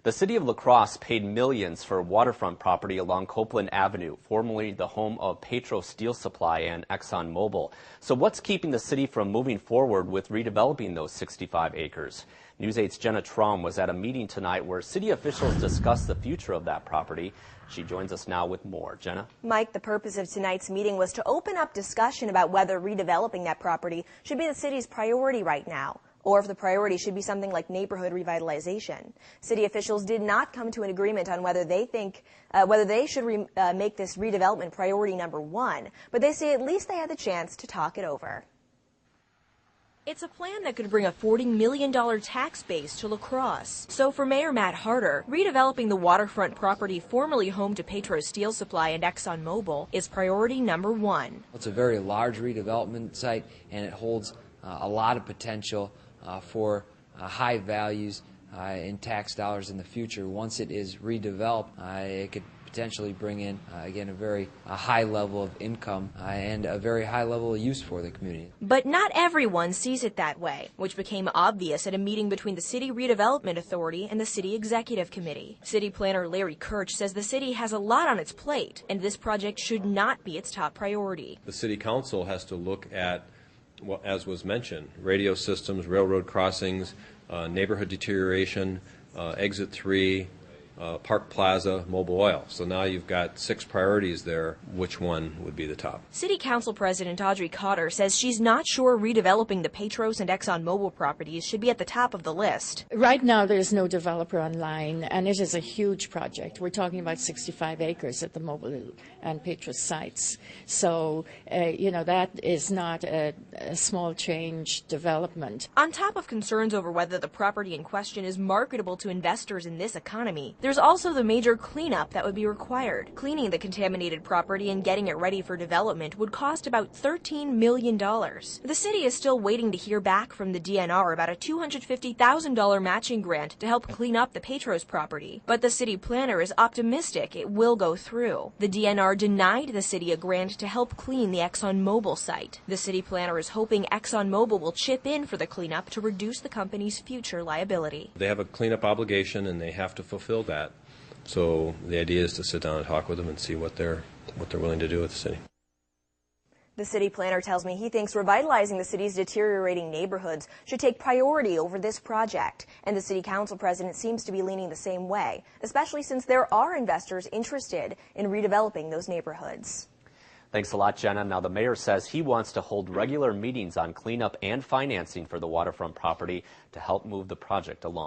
The city of La Crosse paid millions for waterfront property along Copeland Avenue, formerly the home of Petro Steel Supply and ExxonMobil. So what's keeping the city from moving forward with redeveloping those 65 acres? News 8's Jenna Traum was at a meeting tonight where city officials discussed the future of that property. She joins us now with more. Jenna? Mike, the purpose of tonight's meeting was to open up discussion about whether redeveloping that property should be the city's priority right now, or if the priority should be something like neighborhood revitalization. City officials did not come to an agreement on whether they think whether they should make this redevelopment priority number one, but they say at least they had the chance to talk it over. It's a plan that could bring a $40 million tax base to La Crosse. So for Mayor Matt Harder, redeveloping the waterfront property formerly home to Petro Steel Supply and ExxonMobil is priority number one. It's a very large redevelopment site, and it holds a lot of potential for high values in tax dollars in the future. Once it is redeveloped, it could potentially bring in, again, a very high level of income and a very high level of use for the community. But not everyone sees it that way, which became obvious at a meeting between the City Redevelopment Authority and the City Executive Committee. City Planner Larry Kirch says the city has a lot on its plate, and this project should not be its top priority. The City Council has to look at, well, as was mentioned, radio systems, railroad crossings, neighborhood deterioration, Exit 3, Park Plaza, mobile oil. So now you've got 6 priorities there. Which one would be the top? City Council President Audrey Cotter says she's not sure redeveloping the Petros and ExxonMobil properties should be at the top of the list. Right now there's no developer online, and it is a huge project. We're talking about 65 acres at the Mobil and Petros sites. So, that is not a small change development. On top of concerns over whether the property in question is marketable to investors in this economy, there's also the major cleanup that would be required. Cleaning the contaminated property and getting it ready for development would cost about $13 million. The city is still waiting to hear back from the DNR about a $250,000 matching grant to help clean up the Petros property. But the city planner is optimistic it will go through. The DNR denied the city a grant to help clean the ExxonMobil site. The city planner is hoping ExxonMobil will chip in for the cleanup to reduce the company's future liability. They have a cleanup obligation and they have to fulfill that. So the idea is to sit down and talk with them and see what they're willing to do with the city. The city planner tells me he thinks revitalizing the city's deteriorating neighborhoods should take priority over this project. And the city council president seems to be leaning the same way, especially since there are investors interested in redeveloping those neighborhoods. Thanks a lot, Jenna. Now, the mayor says he wants to hold regular meetings on cleanup and financing for the waterfront property to help move the project along.